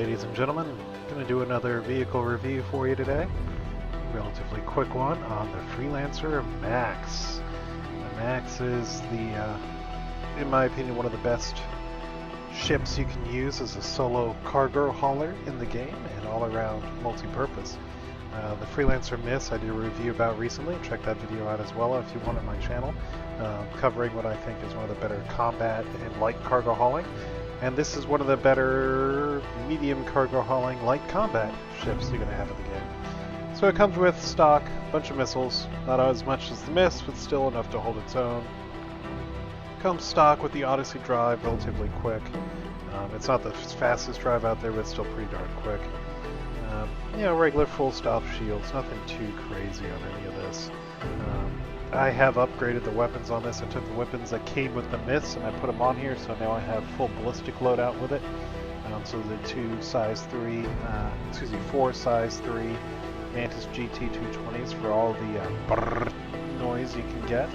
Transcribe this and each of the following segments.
ladies and gentlemen. I'm going to do another vehicle review for you today. Relatively quick one on the Freelancer Max. The Max is in my opinion, one of the best ships you can use as a solo cargo hauler in the game and all-around multi-purpose. The Freelancer Misc I did a review about recently. Check that video out as well if you want on my channel, covering what I think is one of the better combat and light cargo hauling. And this is one of the better medium cargo hauling light combat ships you're going to have in the game. So it comes with stock, bunch of missiles, not as much as the Misc, but still enough to hold its own. Comes stock with the Odyssey drive, relatively quick. It's not the fastest drive out there, but it's still pretty darn quick. Regular full stop shields, nothing too crazy on any of this. I have upgraded the weapons on this. I took the weapons that came with the Misc and I put them on here, so now I have full ballistic loadout with it. So the four size 3 Mantis GT 220s for all the brrr noise you can get.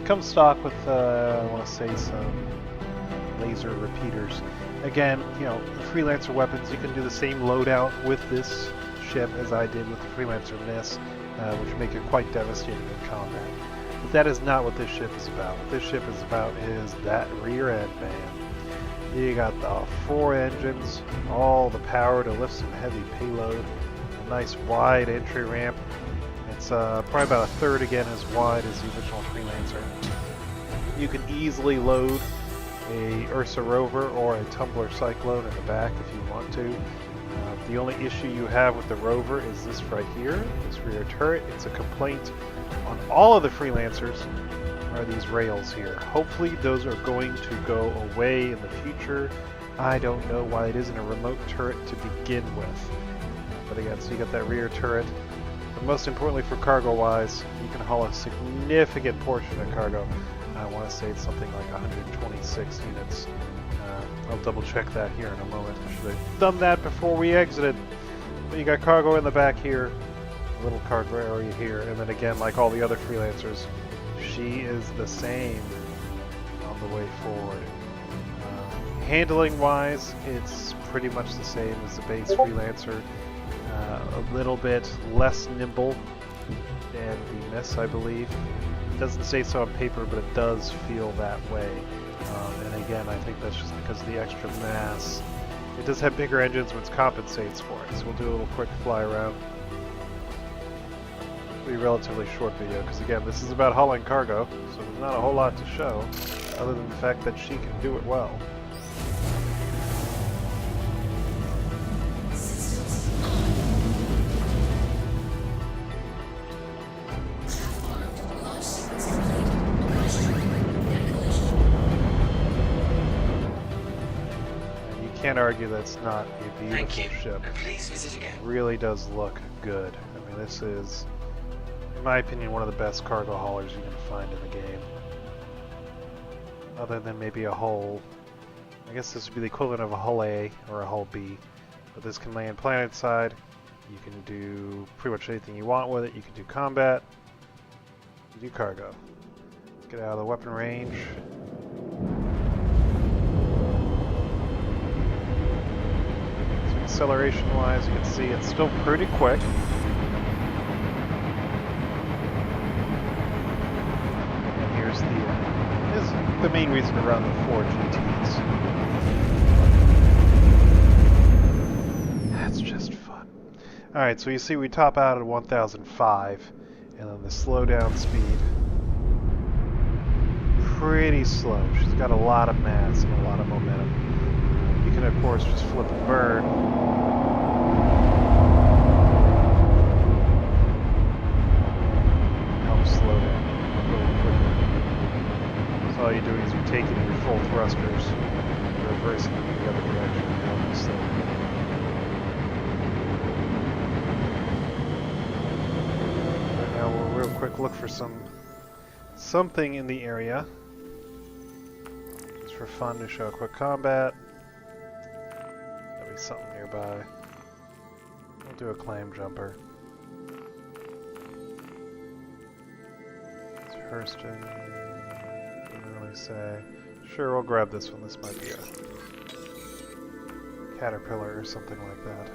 Comes stock with, I want to say, some laser repeaters. Again, the Freelancer weapons, you can do the same loadout with this ship as I did with the Freelancer Misc, which make it quite devastating in combat. But that is not what this ship is about. What this ship is about is that rear end, man. You got the 4 engines, all the power to lift some heavy payload, a nice wide entry ramp. It's probably about a third again as wide as the original Freelancer. You can easily load a Ursa Rover or a Tumbler Cyclone in the back if you want to. The only issue you have with the Rover is this right here, this rear turret. It's a complaint on all of the Freelancers are these rails here. Hopefully those are going to go away in the future. I don't know why it isn't a remote turret to begin with. But again, so you got that rear turret. But most importantly for cargo-wise, you can haul a significant portion of cargo. I want to say it's something like 126 units. I'll double check that here in a moment. I should have done that before we exited. But you got cargo in the back here, a little cargo area here, and then again, like all the other Freelancers, she is the same on the way forward. Handling-wise, it's pretty much the same as the base Freelancer. A little bit less nimble than the Misc, I believe. It doesn't say so on paper, but it does feel that way. And again, I think that's just because of the extra mass. It does have bigger engines, which compensates for it. So we'll do a little quick fly around. It'll be a relatively short video, because again, this is about hauling cargo, so there's not a whole lot to show, other than the fact that she can do it well. Can't argue that's not a beautiful ship. Please visit again. It really does look good. I mean, this is, in my opinion, one of the best cargo haulers you can find in the game. Other than maybe a hull, I guess this would be the equivalent of a hull A or a hull B. But this can land planet side. You can do pretty much anything you want with it. You can do combat. You do cargo. Get out of the weapon range. Acceleration wise, you can see it's still pretty quick. And here's the main reason to run the 4 GTs. That's just fun. Alright, so you see we top out at 1005, and then the slowdown speed, pretty slow. She's got a lot of mass and a lot of momentum. You can, of course, just flip and burn. Help slow down a little quicker. So all you're doing is you're taking your full thrusters, reversing them in the other direction, and helping slow down. Right now we'll real quick look for something in the area. Just for fun to show quick combat. Something nearby. We'll do a clam jumper. It's Hurston. Didn't really say. Sure, we'll grab this one. This might be a caterpillar or something like that.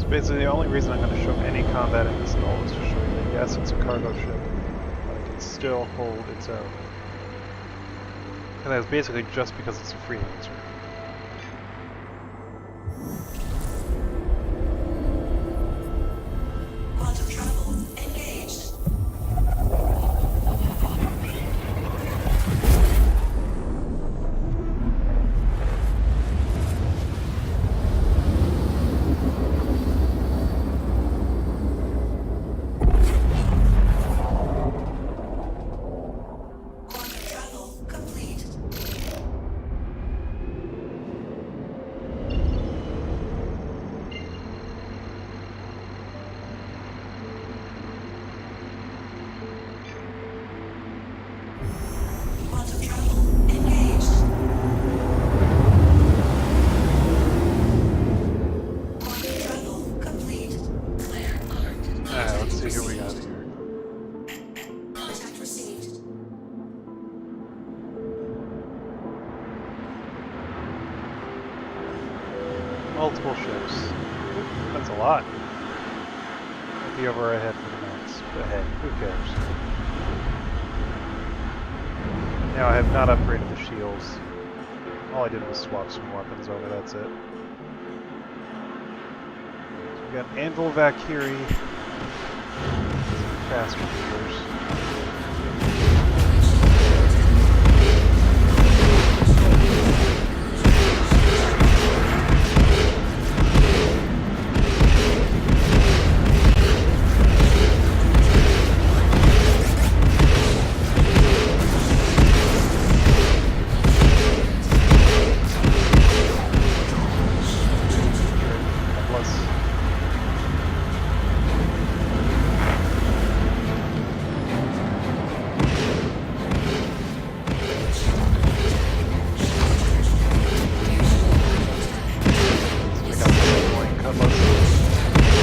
So basically the only reason I'm going to show any combat in this at all is to show you that yes, it's a cargo ship, but it can still hold its own. And that's basically just because it's a Freelancer. Multiple ships. That's a lot. Might be over our head for the max, but hey, who cares? Now I have not upgraded the shields. All I did was swap some weapons over, that's it. So we got Anvil Valkyrie, some faster movers.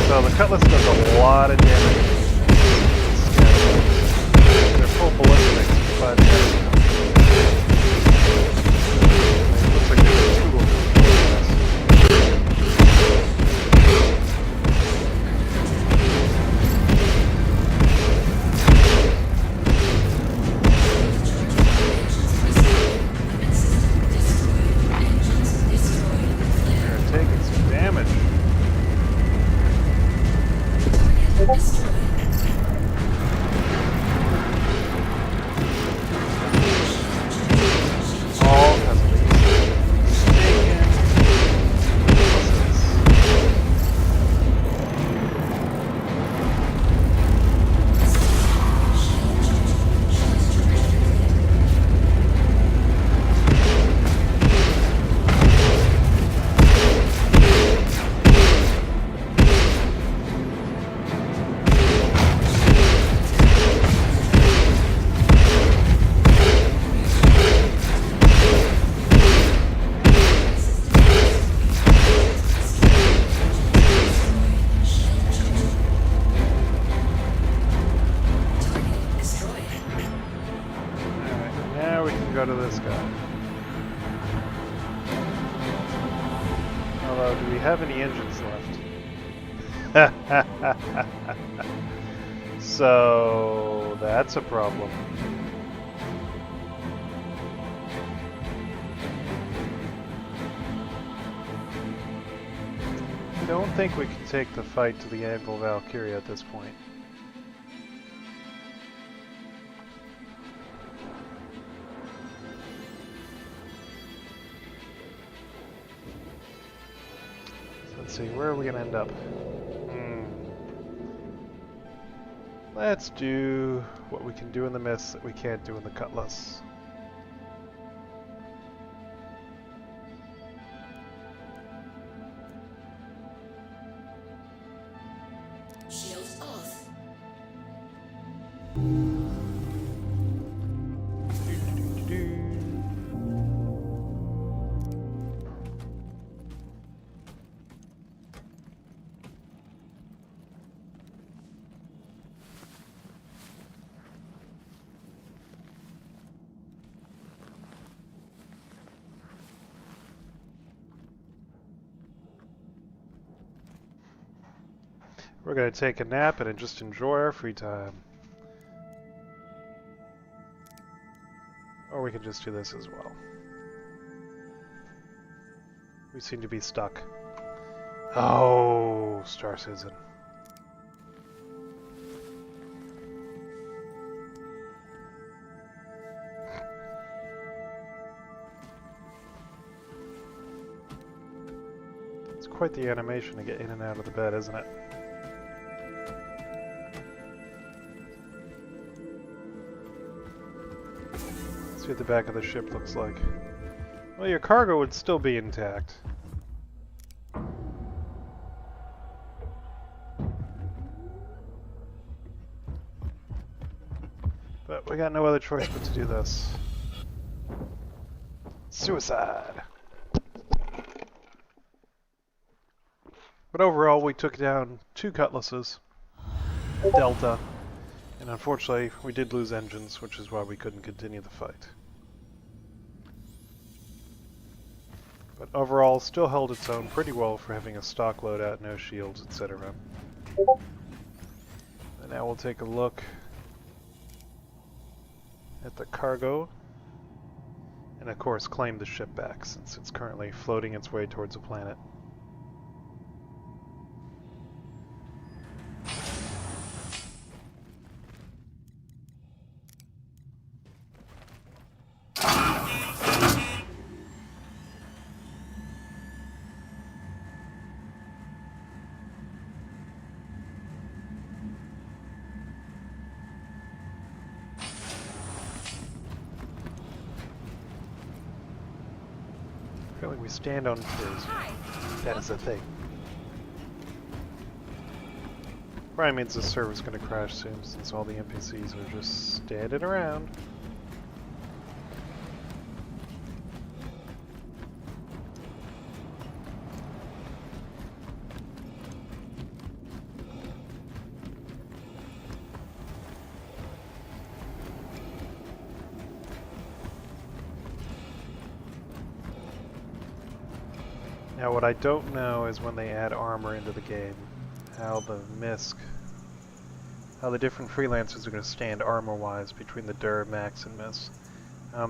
So the Cutlass does a lot of damage. They're full ballistics, but it looks like there's two of them. They're taking some damage. Go to this guy. Although, do we have any engines left? So, that's a problem. I don't think we can take the fight to the Anvil Valkyrie at this point. Let's see, where are we going to end up? Let's do what we can do in the Misc that we can't do in the Cutlass. Shields off. We're going to take a nap and just enjoy our free time. Or we can just do this as well. We seem to be stuck. Oh, Star Citizen. It's quite the animation to get in and out of the bed, isn't it? Let's see what the back of the ship looks like. Well, your cargo would still be intact. But we got no other choice but to do this. Suicide! But overall, we took down 2 cutlasses, a Delta, and unfortunately, we did lose engines, which is why we couldn't continue the fight. But overall, still held its own pretty well for having a stock loadout, no shields, etc. And now we'll take a look at the cargo, and of course claim the ship back, since it's currently floating its way towards a planet. Apparently we stand on tours. That is a thing. Probably means the server's going to crash soon, since all the NPCs are just standing around. Now what I don't know is when they add armor into the game, how the Misc, how the different freelancers are going to stand armor-wise between the DUR, Max, and Misc.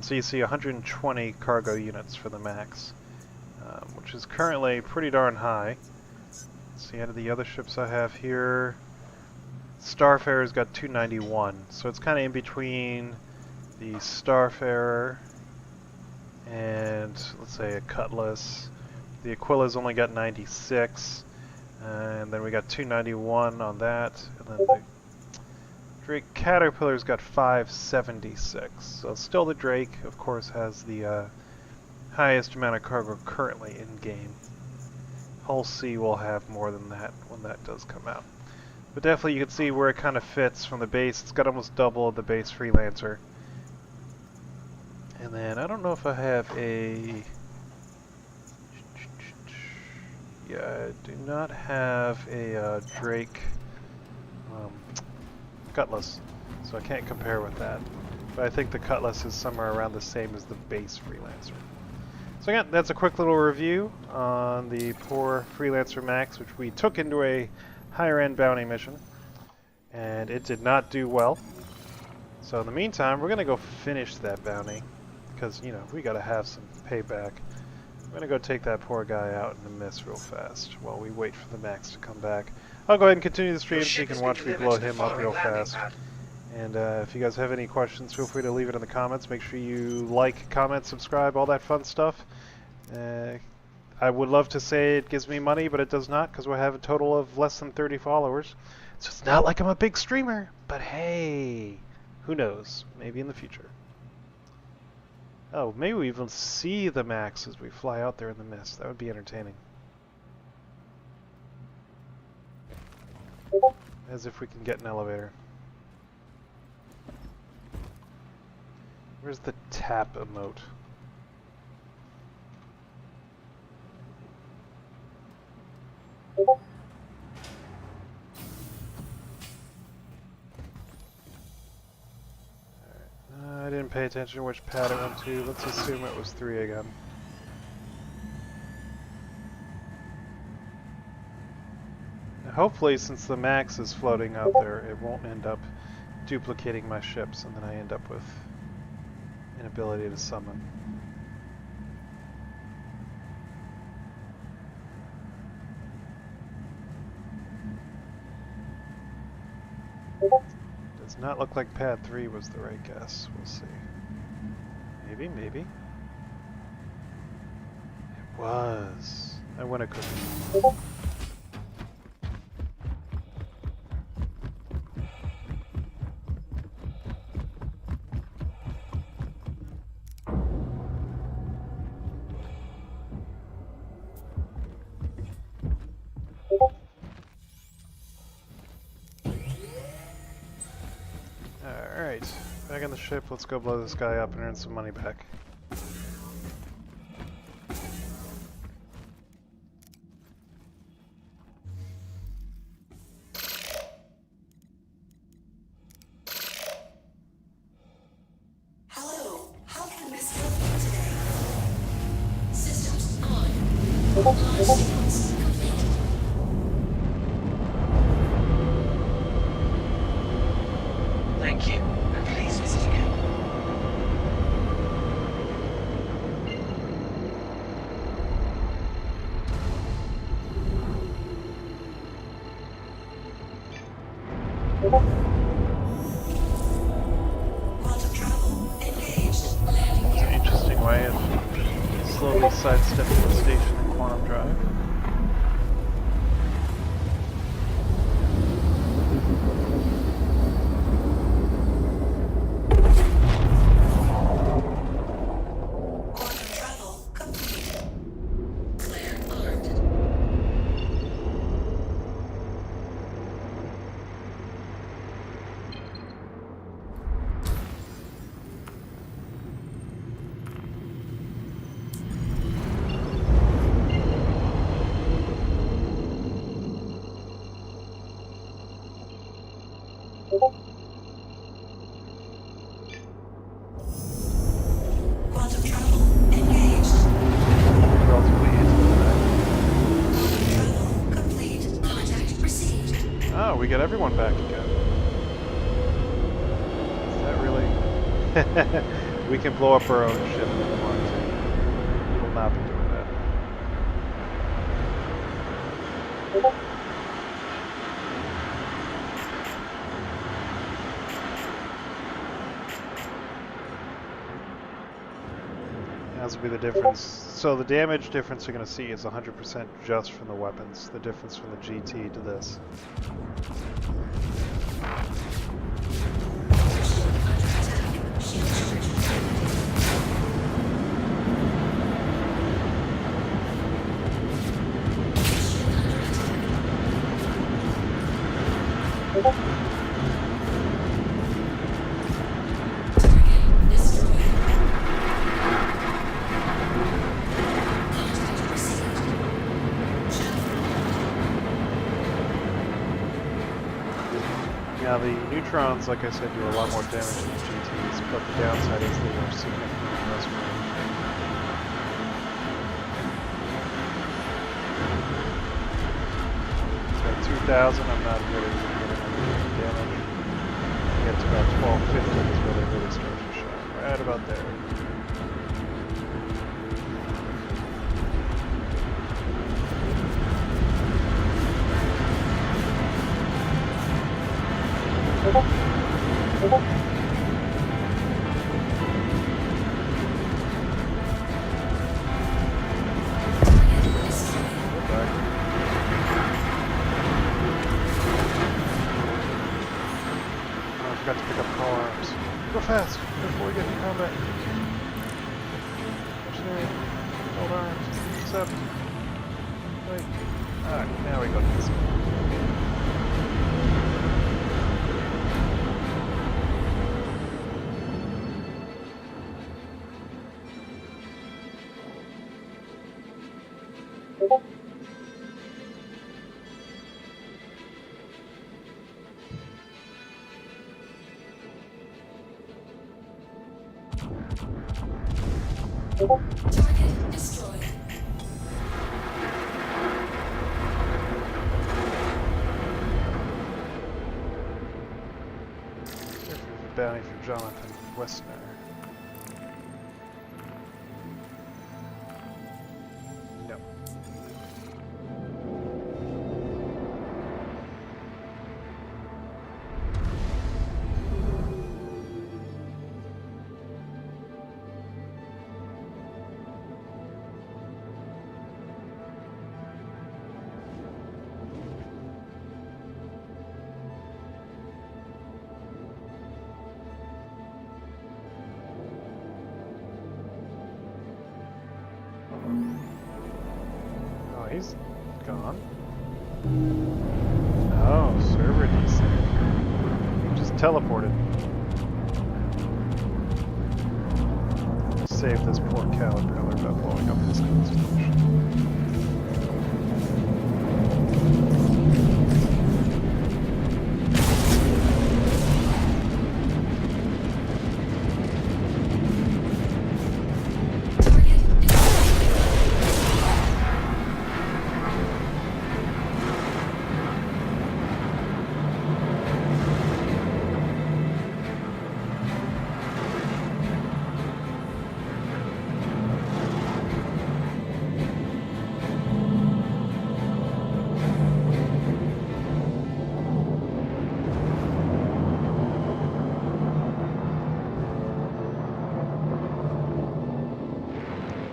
So you see 120 cargo units for the Max, which is currently pretty darn high. See, out of the other ships I have here, Starfarer's got 291, so it's kind of in between the Starfarer and, let's say, a Cutlass. The Aquila's only got 96, and then we got 291 on that, and then the Drake Caterpillar's got 576. So still the Drake, of course, has the highest amount of cargo currently in game. Hull C will have more than that when that does come out. But definitely you can see where it kind of fits from the base. It's got almost double the base Freelancer. And then I don't know if I have a... Yeah, I do not have a Drake Cutlass, so I can't compare with that. But I think the Cutlass is somewhere around the same as the base Freelancer. So again, that's a quick little review on the poor Freelancer Max, which we took into a higher-end bounty mission, and it did not do well. So in the meantime, we're going to go finish that bounty, because, you know, we got to have some payback. I'm going to go take that poor guy out in the mist real fast while we wait for the Max to come back. I'll go ahead and continue the stream so you can watch me blow him up real fast. And if you guys have any questions, feel free to leave it in the comments. Make sure you like, comment, subscribe, all that fun stuff. I would love to say it gives me money, but it does not, because we have a total of less than 30 followers. So it's not like I'm a big streamer, but hey, who knows? Maybe in the future. Oh, maybe we even see the Max as we fly out there in the mist. That would be entertaining. As if we can get an elevator. Where's the tap emote? I didn't pay attention to which pad it went to. Let's assume it was 3 again. Hopefully, since the max is floating out there, it won't end up duplicating my ships, and then I end up with inability to summon. Does not look like pad 3 was the right guess. We'll see. Maybe, maybe. It was. I win a cookie. Alright, back on the ship, let's go blow this guy up and earn some money back. Hello. How can Misc help you today? Systems on. Launch sequence complete. Thank you, and please visit again. Quantum travel engaged. Landing It's an gear. interesting way of slowly sidestepping the station in quantum drive. Quantum travel complete. Claire armed. Quantum travel engaged. Relatively easy Quantum travel complete. Contact received. today. Oh, we got everyone back again. Is that really? We can blow up our own ship if we want to. We will not be doing that. As will be the difference. So the damage difference you're going to see is 100% just from the weapons. The difference from the GT to this. Under attack. Shield charge. Target destroyed. Contact received. Now the neutrons, like I said, do a lot more damage than the GTs, but the downside is they are significantly less range. So at 2,000, I'm not really getting any damage. Get to about 1250 is where they really start to shine. Right about there. Goodbye. Oh, I forgot to pick up call arms. Go fast before we get into combat. Engineering. Hold arms. Accept. Wait. Alright, now we go to this. Target destroyed. bounty for Jonathan Westner. No. Oh, he's gone. Oh, server desync. He just teleported. Save this poor caterpillar by blowing up this constellation.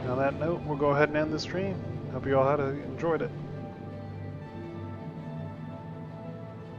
On that note, we'll go ahead and end the stream. Hope you all enjoyed it.